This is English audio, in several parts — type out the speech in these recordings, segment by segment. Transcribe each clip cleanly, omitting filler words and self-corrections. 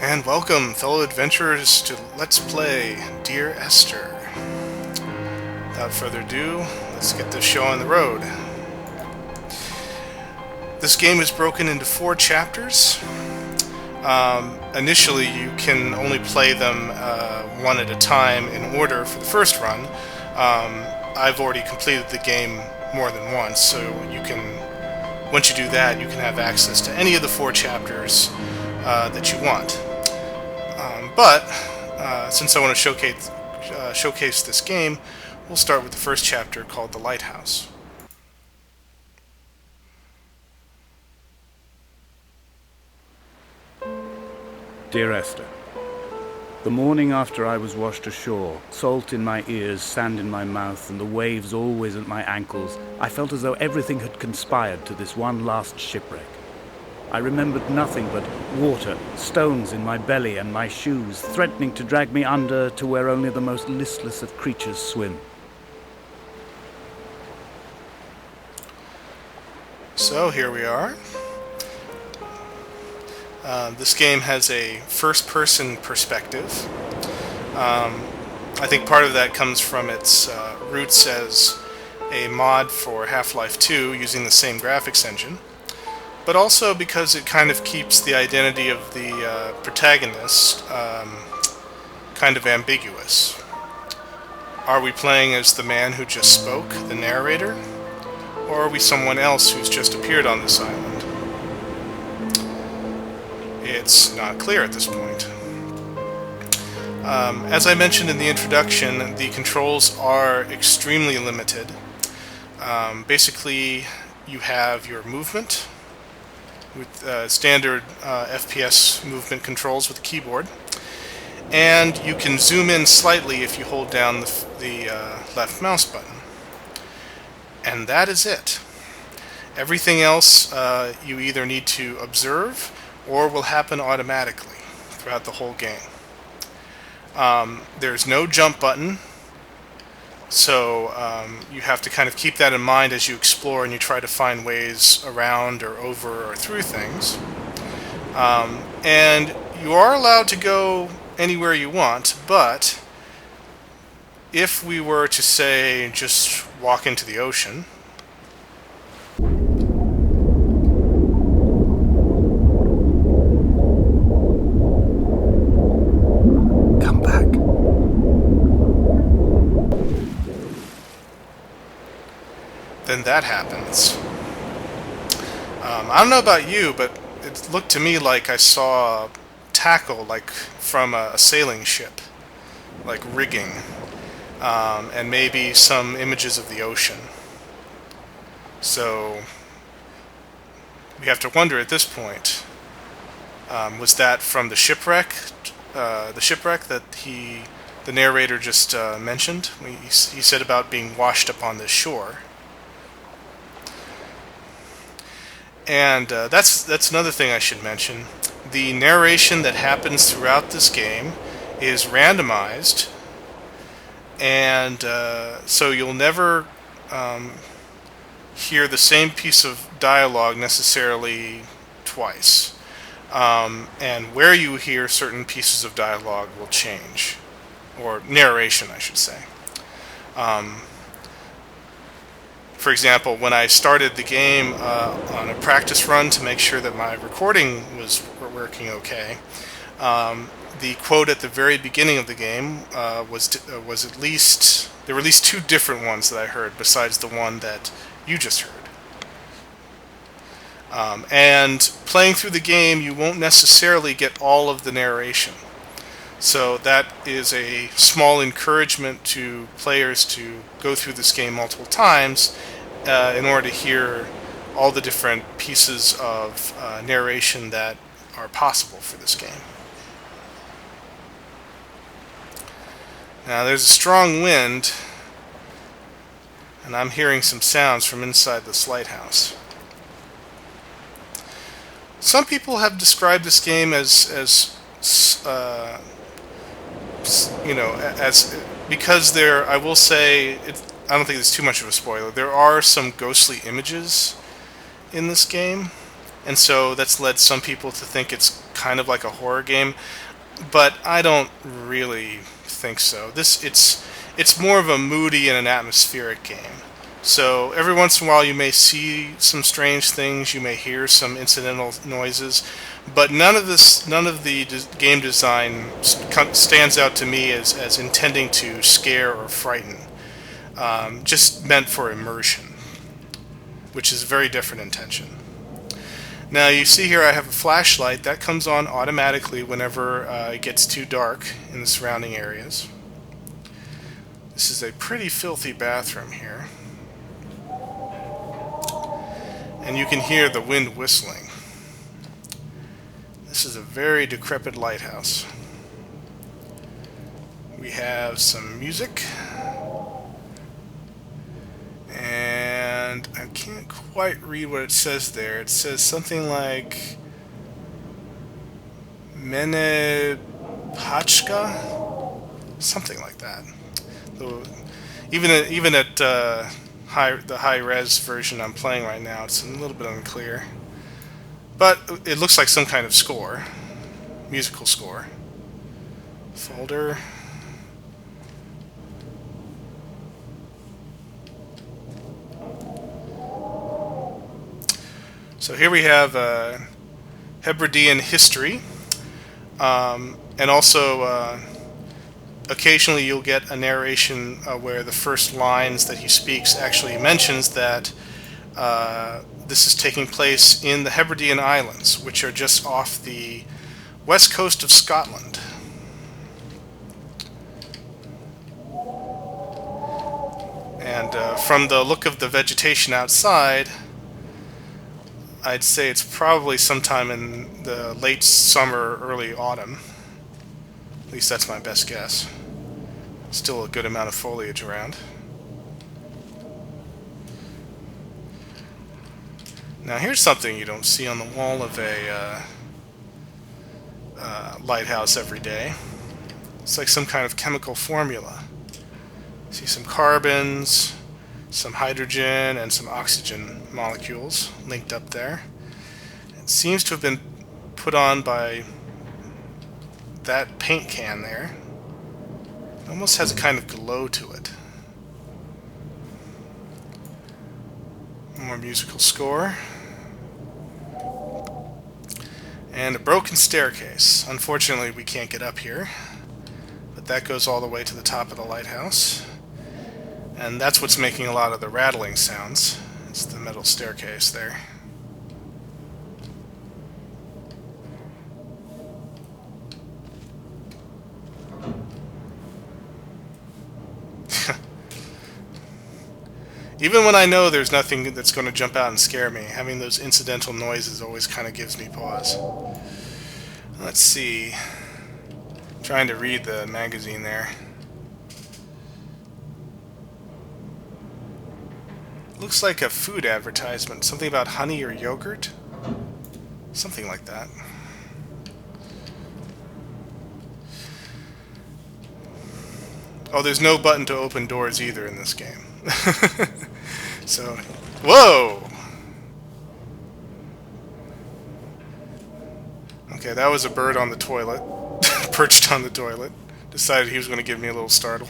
And welcome, fellow adventurers, to Let's Play Dear Esther. Without further ado, let's get this show on the road. This game is broken into 4 chapters. Initially, you can only play them one at a time in order for the first run. I've already completed the game more than once, so once you do that, you can have access to any of the 4 chapters that you want. But since I want to showcase this game, we'll start with the first chapter called The Lighthouse. Dear Esther, the morning after I was washed ashore, salt in my ears, sand in my mouth, and the waves always at my ankles, I felt as though everything had conspired to this one last shipwreck. I remembered nothing but water, stones in my belly and my shoes, threatening to drag me under to where only the most listless of creatures swim. So here we are. This game has a first-person perspective. I think part of that comes from its roots as a mod for Half-Life 2 using the same graphics engine, but also because it kind of keeps the identity of the protagonist kind of ambiguous. Are we playing as the man who just spoke, the narrator, or are we someone else who's just appeared on this island? It's not clear at this point. As I mentioned in the introduction, the controls are extremely limited. Basically, you have your movement with standard FPS movement controls with the keyboard, and you can zoom in slightly if you hold down the left mouse button. And that is it. Everything else you either need to observe or will happen automatically throughout the whole game. There's no jump button, so you have to kind of keep that in mind as you explore and you try to find ways around or over or through things. And you are allowed to go anywhere you want, but if we were to say just walk into the ocean, then that happens. I don't know about you, but it looked to me like I saw tackle like from a sailing ship, like rigging, and maybe some images of the ocean. So we have to wonder at this point, was that from the shipwreck that the narrator just mentioned? He said about being washed up on this shore. And that's another thing I should mention. The narration that happens throughout this game is randomized, and so you'll never hear the same piece of dialogue necessarily twice. And where you hear certain pieces of dialogue will change, or narration, I should say. For example, when I started the game on a practice run to make sure that my recording was working okay, the quote at the very beginning of the game was at least 2 different ones that I heard besides the one that you just heard. And playing through the game, you won't necessarily get all of the narration. So that is a small encouragement to players to go through this game multiple times in order to hear all the different pieces of narration that are possible for this game. Now there's a strong wind, and I'm hearing some sounds from inside this lighthouse. Some people have described this game as because I will say, I don't think it's too much of a spoiler, there are some ghostly images in this game, and so that's led some people to think it's kind of like a horror game, but I don't really think so. It's more of a moody and an atmospheric game. So every once in a while you may see some strange things, you may hear some incidental noises, but none of the game design stands out to me as intending to scare or frighten. Just meant for immersion, which is a very different intention. Now you see here I have a flashlight that comes on automatically whenever it gets too dark in the surrounding areas. This is a pretty filthy bathroom here. And you can hear the wind whistling. This is a very decrepit lighthouse. We have some music. And I can't quite read what it says there. It says something like Menepachka? Something like that. Though, even at the high res version I'm playing right now, it's a little bit unclear. But it looks like some kind of score, musical score. Folder. So here we have Hebridean history, and also occasionally you'll get a narration where the first lines that he speaks actually mentions that this is taking place in the Hebridean Islands, which are just off the west coast of Scotland. And from the look of the vegetation outside, I'd say it's probably sometime in the late summer, early autumn. At least that's my best guess. Still a good amount of foliage around. Now here's something you don't see on the wall of a lighthouse every day. It's like some kind of chemical formula. See some carbons, some hydrogen, and some oxygen molecules linked up there. It seems to have been put on by that paint can there. It almost has a kind of glow to it. More musical score. And a broken staircase. Unfortunately, we can't get up here, but that goes all the way to the top of the lighthouse. And that's what's making a lot of the rattling sounds. It's the metal staircase there. Even when I know there's nothing that's going to jump out and scare me, having those incidental noises always kind of gives me pause. Let's see. I'm trying to read the magazine there. Looks like a food advertisement. Something about honey or yogurt? Something like that. Oh, there's no button to open doors either in this game. So, whoa! Okay, that was a bird on the toilet. Perched on the toilet. Decided he was going to give me a little startle.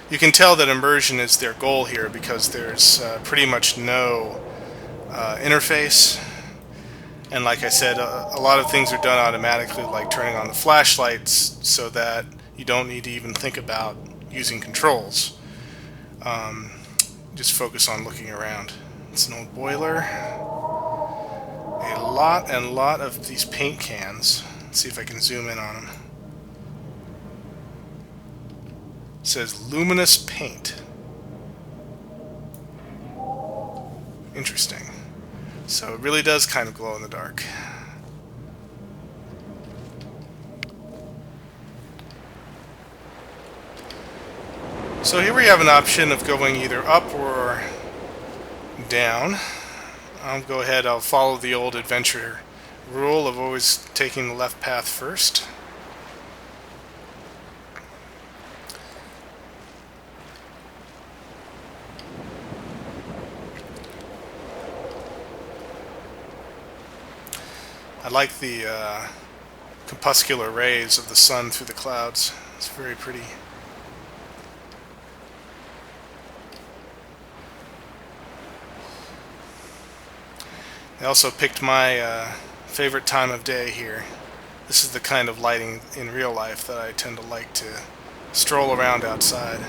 You can tell that immersion is their goal here because there's pretty much no interface. And like I said, a lot of things are done automatically, like turning on the flashlights so that you don't need to even think about using controls. Just focus on looking around. It's an old boiler. A lot of these paint cans. Let's see if I can zoom in on them. It says luminous paint. Interesting. So it really does kind of glow in the dark. So here we have an option of going either up or down. I'll go ahead, I'll follow the old adventure rule of always taking the left path first. I like the crepuscular rays of the sun through the clouds. It's very pretty. I also picked my favorite time of day here. This is the kind of lighting in real life that I tend to like to stroll around outside.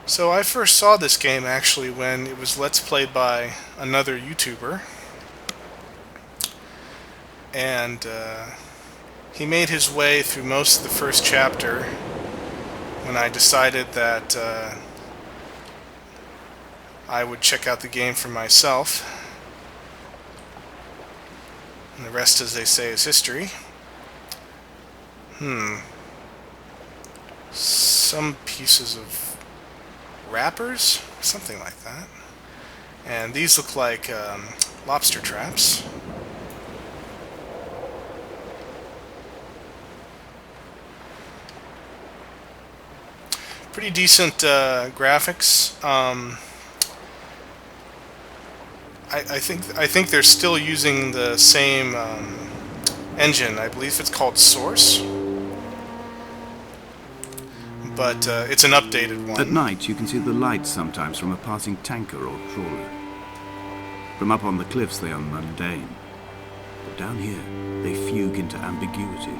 So I first saw this game actually when it was Let's Played by another YouTuber. And he made his way through most of the first chapter when I decided that I would check out the game for myself. And the rest, as they say, is history. Some pieces of wrappers? Something like that. And these look like lobster traps. Pretty decent graphics. I think they're still using the same engine. I believe it's called Source, but it's an updated one. At night, you can see the lights sometimes from a passing tanker or trawler. From up on the cliffs, they are mundane. But down here, they fugue into ambiguity.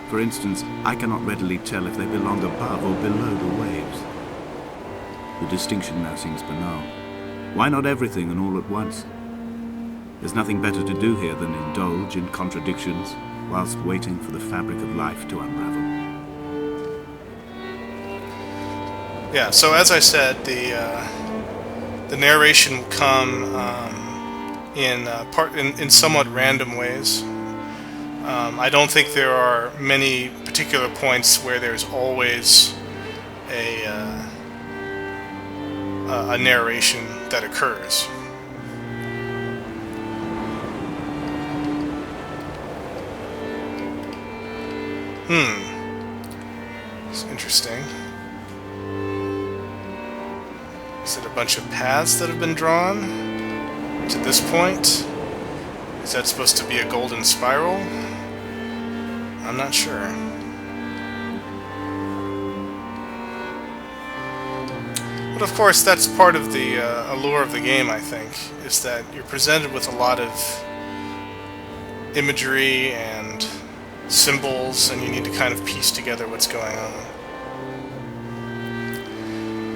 For instance, I cannot readily tell if they belong above or below the waves. The distinction now seems banal. Why not everything and all at once? There's nothing better to do here than indulge in contradictions whilst waiting for the fabric of life to unravel. Yeah, so as I said, the narration will come in somewhat random ways. I don't think there are many particular points where there's always a narration that occurs. It's interesting. Is it a bunch of paths that have been drawn to this point? Is that supposed to be a golden spiral? I'm not sure. But of course, that's part of the allure of the game, I think, is that you're presented with a lot of imagery and symbols, and you need to kind of piece together what's going on.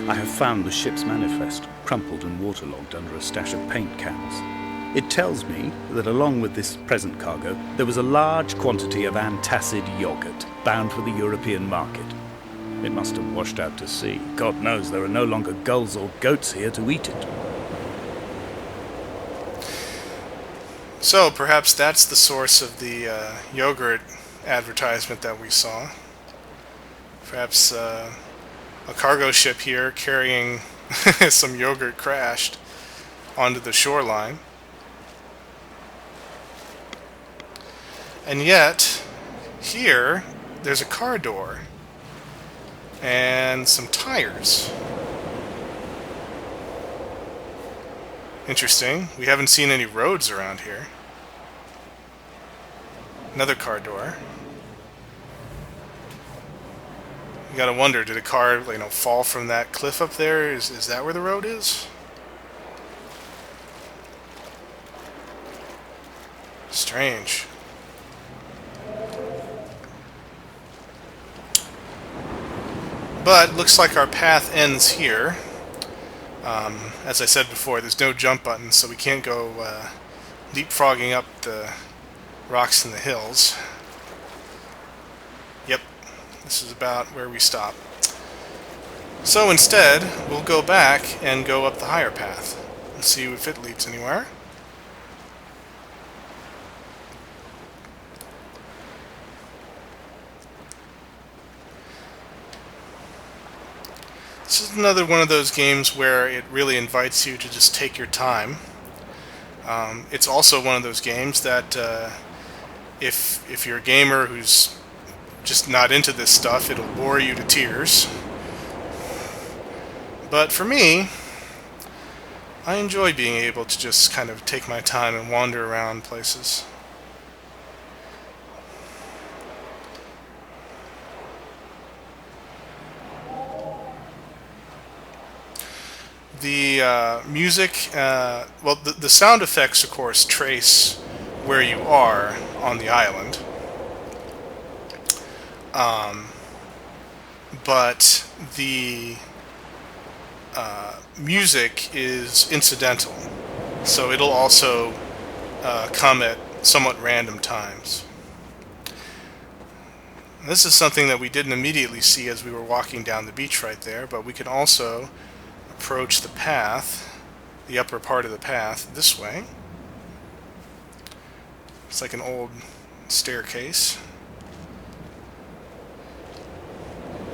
I have found the ship's manifest, crumpled and waterlogged under a stash of paint cans. It tells me that along with this present cargo, there was a large quantity of antacid yogurt bound for the European market. It must have washed out to sea. God knows there are no longer gulls or goats here to eat it. So perhaps that's the source of the yogurt advertisement that we saw. Perhaps a cargo ship here carrying some yogurt crashed onto the shoreline. And yet, here, there's a car door and some tires. Interesting. We haven't seen any roads around here. Another car door. You gotta wonder, did a car, fall from that cliff up there? Is that where the road is? Strange. But looks like our path ends here. As I said before, there's no jump button, so we can't go leapfrogging up the rocks in the hills. Yep, this is about where we stop. So instead, we'll go back and go up the higher path and see if it leads anywhere. This is another one of those games where it really invites you to just take your time. It's also one of those games that if you're a gamer who's just not into this stuff, it'll bore you to tears. But for me, I enjoy being able to just kind of take my time and wander around places. The music, well, the sound effects, of course, trace where you are on the island. But the music is incidental, so it'll also come at somewhat random times. This is something that we didn't immediately see as we were walking down the beach right there, but we can also approach the path, the upper part of the path, this way. It's like an old staircase.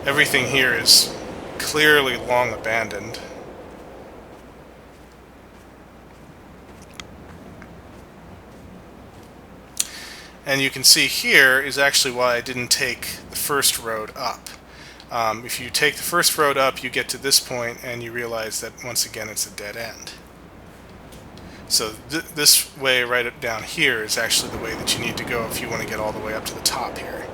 Everything here is clearly long abandoned. And you can see here is actually why I didn't take the first road up. If you take the first road up, you get to this point and you realize that once again it's a dead end. So this way right down here is actually the way that you need to go if you want to get all the way up to the top here.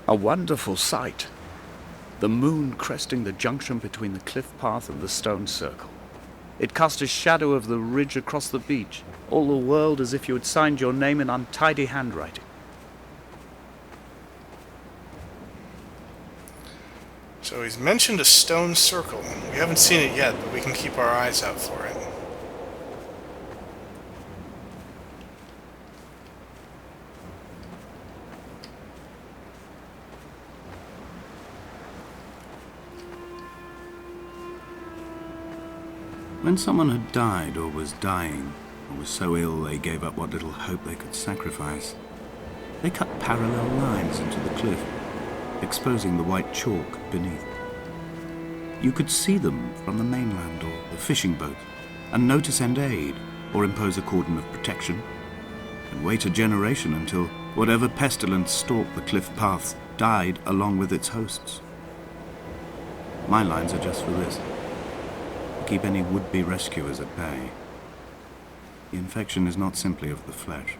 A wonderful sight. The moon cresting the junction between the cliff path and the stone circle. It cast a shadow of the ridge across the beach, all the world as if you had signed your name in untidy handwriting. So he's mentioned a stone circle. We haven't seen it yet, but we can keep our eyes out for it. When someone had died or was dying, or was so ill they gave up what little hope they could sacrifice, they cut parallel lines into the cliff, exposing the white chalk beneath. You could see them from the mainland or the fishing boat, and know to send aid or impose a cordon of protection, and wait a generation until whatever pestilence stalked the cliff paths died along with its hosts. My lines are just for this. Keep any would-be rescuers at bay. The infection is not simply of the flesh.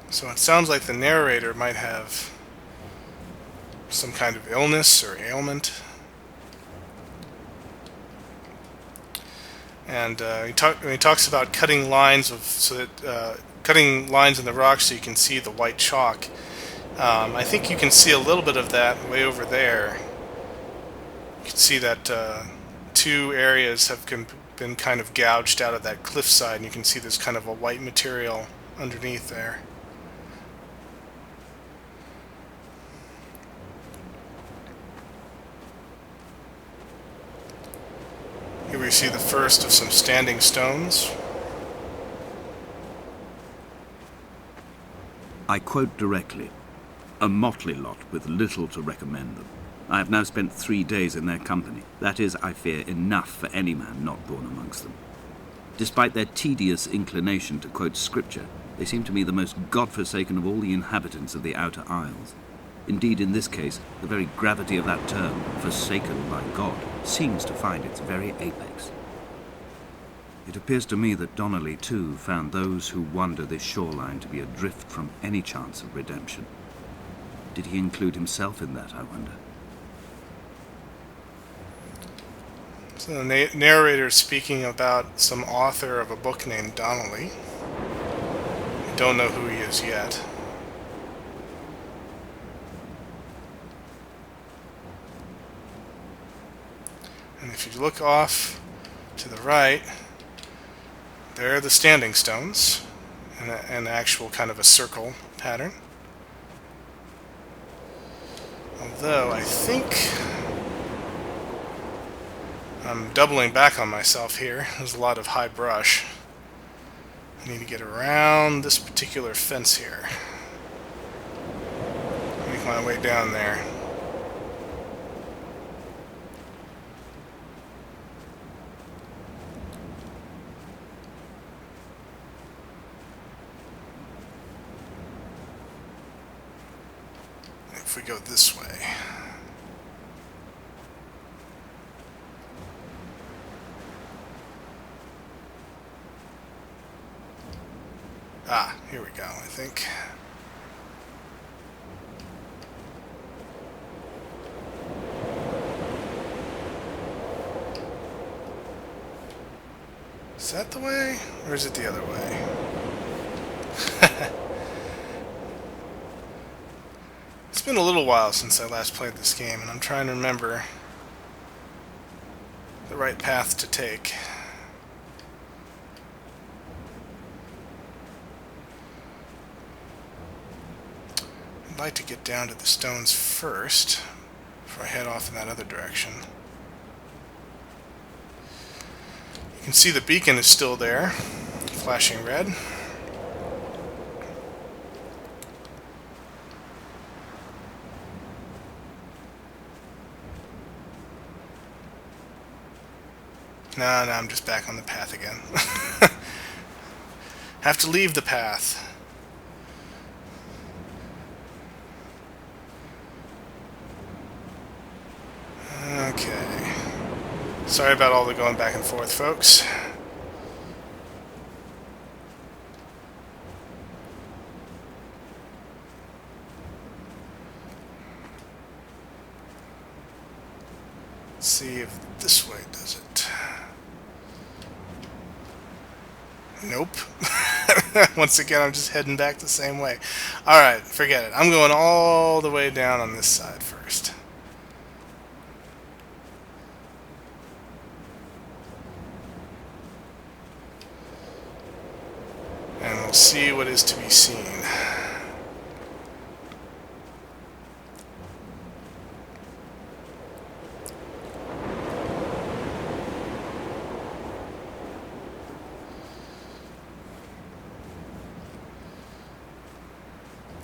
So it sounds like the narrator might have some kind of illness or ailment. And he talks about cutting lines cutting lines in the rock so you can see the white chalk. I think you can see a little bit of that way over there. You can see that two areas have been kind of gouged out of that cliffside, and you can see there's kind of a white material underneath there. Here we see the first of some standing stones. I quote directly, "A motley lot with little to recommend them. I have now spent 3 days in their company. That is, I fear, enough for any man not born amongst them. Despite their tedious inclination to quote scripture, they seem to me the most God-forsaken of all the inhabitants of the outer isles. Indeed, in this case, the very gravity of that term, forsaken by God, seems to find its very apex. It appears to me that Donnelly, too, found those who wander this shoreline to be adrift from any chance of redemption. Did he include himself in that, I wonder?" So the narrator is speaking about some author of a book named Donnelly. I don't know who he is yet. And if you look off to the right, there are the standing stones in an actual kind of a circle pattern. Although, I think I'm doubling back on myself here. There's a lot of high brush. I need to get around this particular fence here. Make my way down there. If we go this way. Ah, here we go, I think. Is that the way? Or is it the other way? It's been a little while since I last played this game, and I'm trying to remember the right path to take. I'd like to get down to the stones first, before I head off in that other direction. You can see the beacon is still there, flashing red. No, I'm just back on the path again. Have to leave the path. Okay. Sorry about all the going back and forth, folks. Let's see if this way does it. Nope. Once again, I'm just heading back the same way. Alright, forget it. I'm going all the way down on this side first. And we'll see what is to be seen.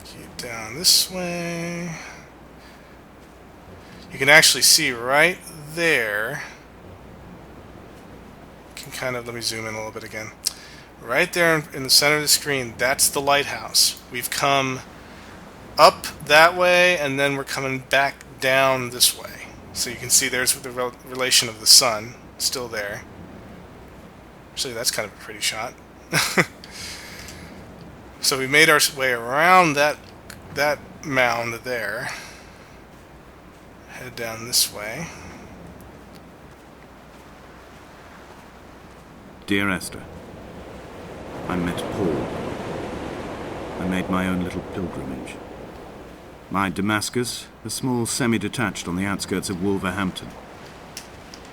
Keep down this way. You can actually see right there. Can kind of, let me zoom in a little bit again. Right there in the center of the screen, that's the lighthouse. We've come up that way, and then we're coming back down this way. So you can see there's the relation of the sun still there. Actually, that's kind of a pretty shot. So we made our way around that mound there. Head down this way. Dear Esther, I met Paul. I made my own little pilgrimage. My Damascus, a small semi-detached on the outskirts of Wolverhampton.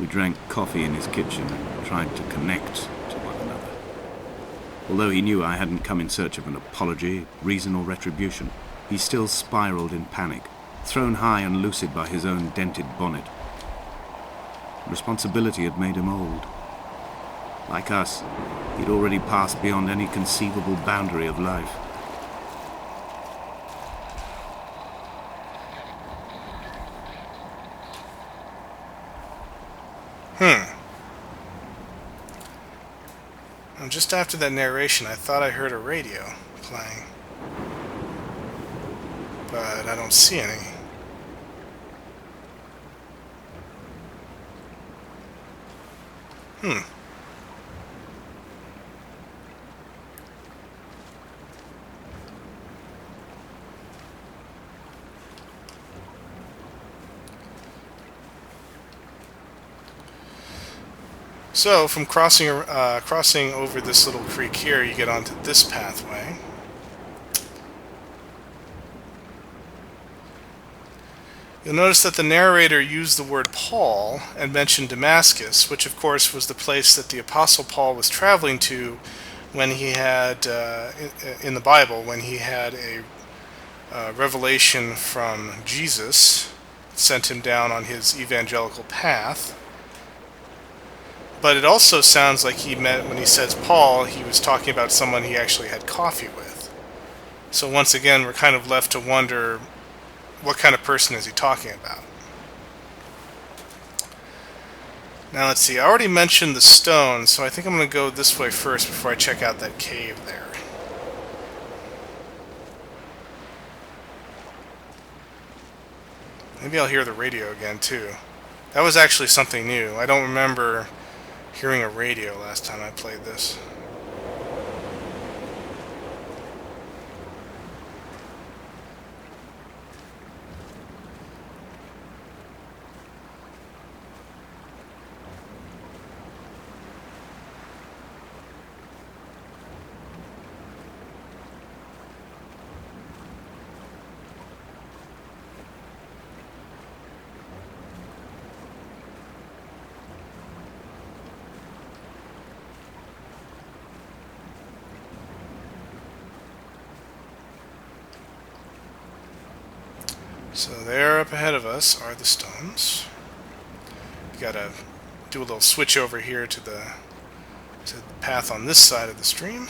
We drank coffee in his kitchen and tried to connect to one another. Although he knew I hadn't come in search of an apology, reason or retribution, he still spiraled in panic, thrown high and lucid by his own dented bonnet. Responsibility had made him old. Like us, he'd already passed beyond any conceivable boundary of life. And just after that narration, I thought I heard a radio playing. But I don't see any. So, from crossing over this little creek here, you get onto this pathway. You'll notice that the narrator used the word Paul and mentioned Damascus, which of course was the place that the Apostle Paul was traveling to when he had, in the Bible, when he had a revelation from Jesus sent him down on his evangelical path. But it also sounds like when he says Paul, he was talking about someone he actually had coffee with. So once again, we're kind of left to wonder, what kind of person is he talking about? Now let's see, I already mentioned the stone, so I think I'm going to go this way first before I check out that cave there. Maybe I'll hear the radio again too. That was actually something new. I don't remember hearing a radio last time I played this. So there up ahead of us are the stones. You gotta do a little switch over here to the path on this side of the stream.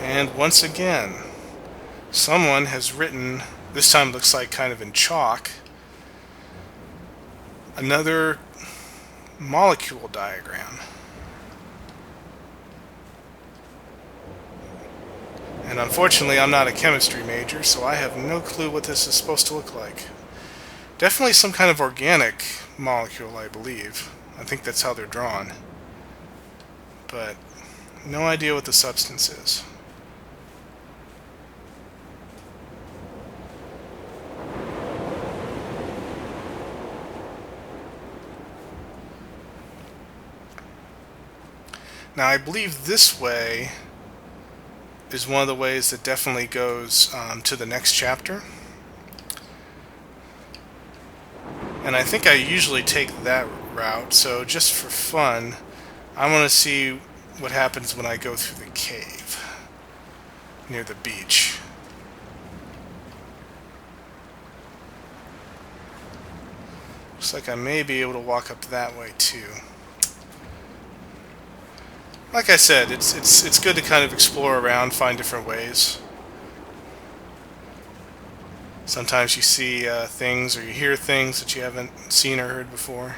And once again, someone has written, this time looks like kind of in chalk, another molecule diagram. And unfortunately, I'm not a chemistry major, so I have no clue what this is supposed to look like. Definitely some kind of organic molecule, I believe. I think that's how they're drawn. But no idea what the substance is. Now, I believe this way is one of the ways that definitely goes to the next chapter. And I think I usually take that route, so just for fun, I want to see what happens when I go through the cave near the beach. Looks like I may be able to walk up that way too. Like I said, it's good to kind of explore around, find different ways. Sometimes you see things or you hear things that you haven't seen or heard before.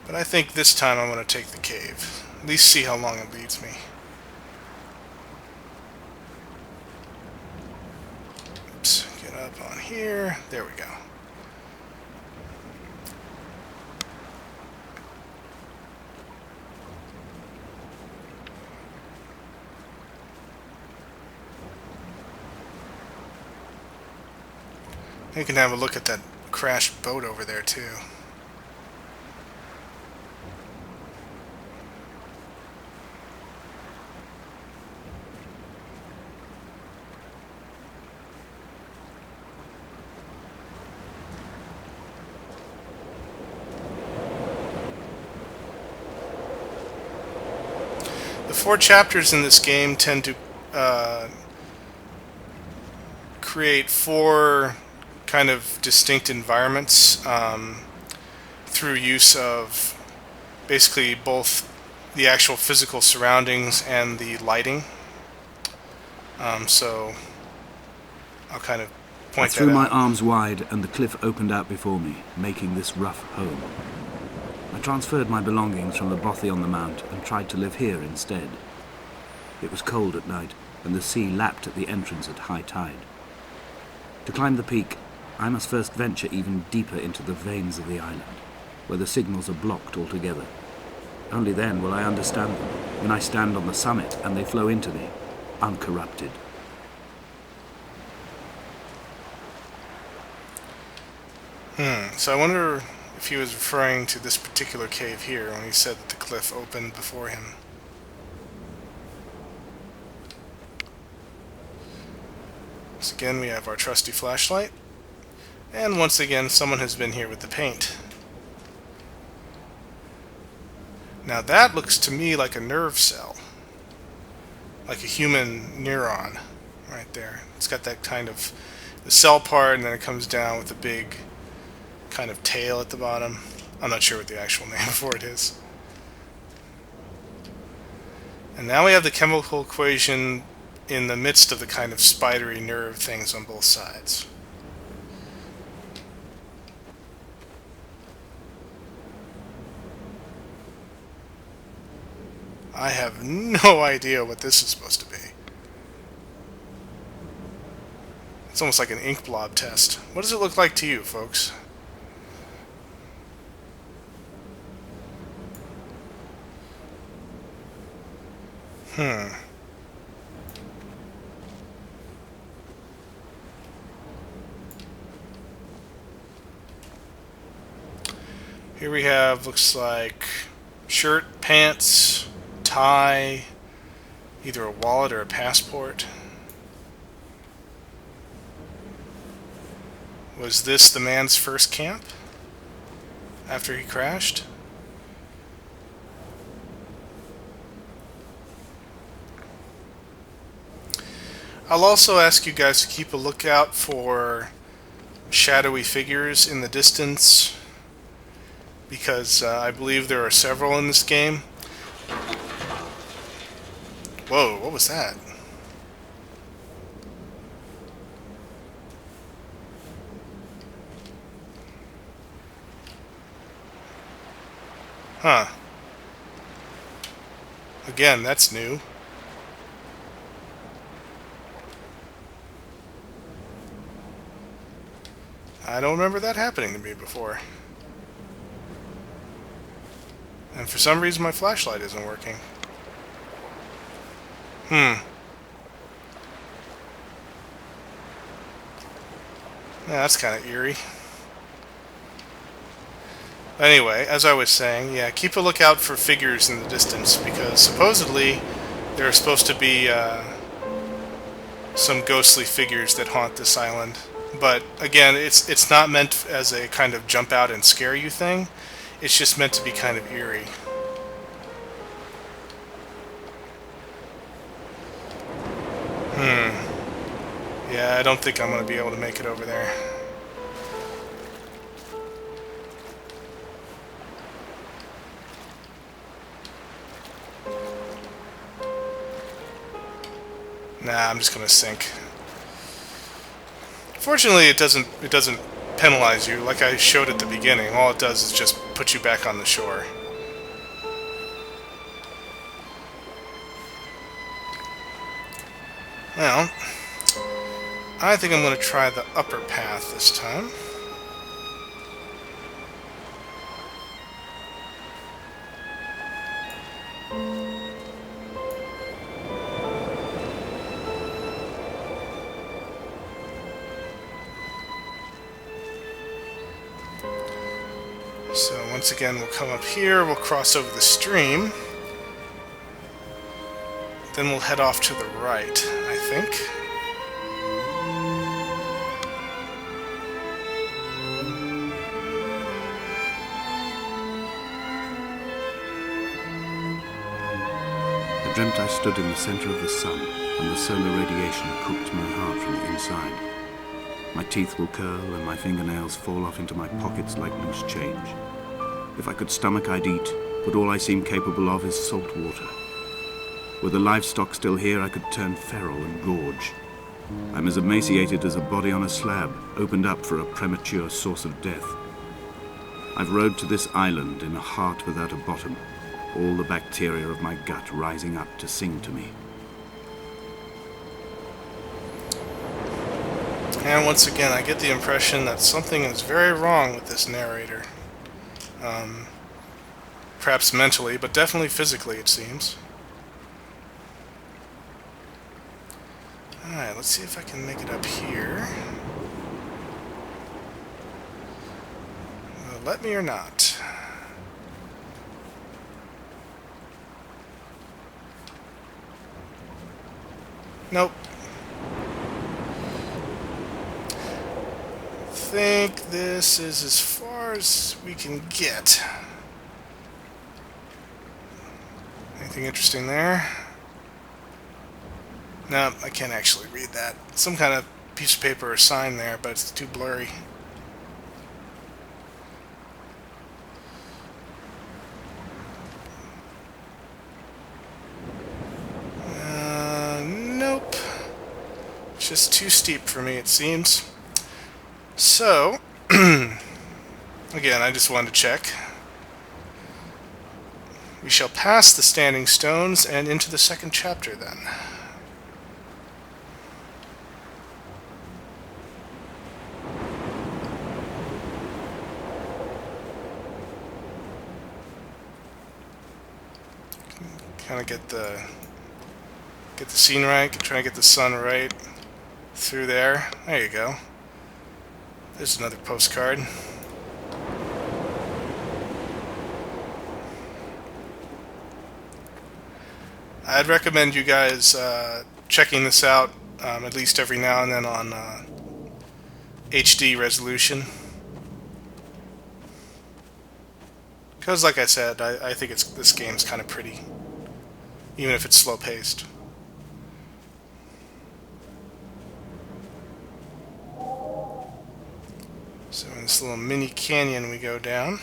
But I think this time I'm going to take the cave. At least see how long it leads me. Oops, get up on here. There we go. You can have a look at that crashed boat over there too. The 4 chapters in this game tend to create 4 kind of distinct environments through use of basically both the actual physical surroundings and the lighting. So I'll kind of point that out. I threw my arms wide and the cliff opened out before me, making this rough home. I transferred my belongings from the bothy on the mount and tried to live here instead. It was cold at night and the sea lapped at the entrance at high tide. To climb the peak, I must first venture even deeper into the veins of the island, where the signals are blocked altogether. Only then will I understand them, when I stand on the summit and they flow into me, uncorrupted. So I wonder if he was referring to this particular cave here when he said that the cliff opened before him. Once again, we have our trusty flashlight. And once again, someone has been here with the paint. Now that looks to me like a nerve cell. Like a human neuron right there. It's got that kind of the cell part, and then it comes down with a big kind of tail at the bottom. I'm not sure what the actual name for it is. And now we have the chemical equation in the midst of the kind of spidery nerve things on both sides. I have no idea what this is supposed to be. It's almost like an ink blob test. What does it look like to you, folks? Here we have, looks like shirt, pants, tie, either a wallet or a passport. Was this the man's first camp after he crashed? I'll also ask you guys to keep a lookout for shadowy figures in the distance, because I believe there are several in this game. Whoa, what was that? Huh. Again, that's new. I don't remember that happening to me before. And for some reason my flashlight isn't working. Yeah, that's kind of eerie. Anyway, as I was saying, yeah, keep a lookout for figures in the distance, because supposedly there are supposed to be some ghostly figures that haunt this island. But again, it's not meant as a kind of jump out and scare you thing. It's just meant to be kind of eerie. Yeah, I don't think I'm going to be able to make it over there. Nah, I'm just going to sink. Fortunately, it doesn't penalize you like I showed at the beginning. All it does is just put you back on the shore. Well, I think I'm going to try the upper path this time. So once again, we'll come up here, we'll cross over the stream. Then we'll head off to the right, I think. I dreamt I stood in the center of the sun, and the solar radiation cooked my heart from the inside. My teeth will curl, and my fingernails fall off into my pockets like loose change. If I could stomach, I'd eat, but all I seem capable of is salt water. Were the livestock still here, I could turn feral and gorge. I'm as emaciated as a body on a slab, opened up for a premature source of death. I've rowed to this island in a heart without a bottom, all the bacteria of my gut rising up to sing to me. And once again, I get the impression that something is very wrong with this narrator. Perhaps mentally, but definitely physically, it seems. Alright, let's see if I can make it up here. let me or not? Nope. Think this is as far as we can get. Anything interesting there? No, I can't actually read that. Some kind of piece of paper or sign there, but it's too blurry. Nope. Just too steep for me, it seems. So, again, I just wanted to check. We shall pass the standing stones and into the second chapter then. Kind of get the scene right, try to get the sun right through there. There you go. There's another postcard. I'd recommend you guys checking this out at least every now and then on HD resolution. Because, like I said, I think this game's kind of pretty, even if it's slow-paced. So in this little mini canyon we go down.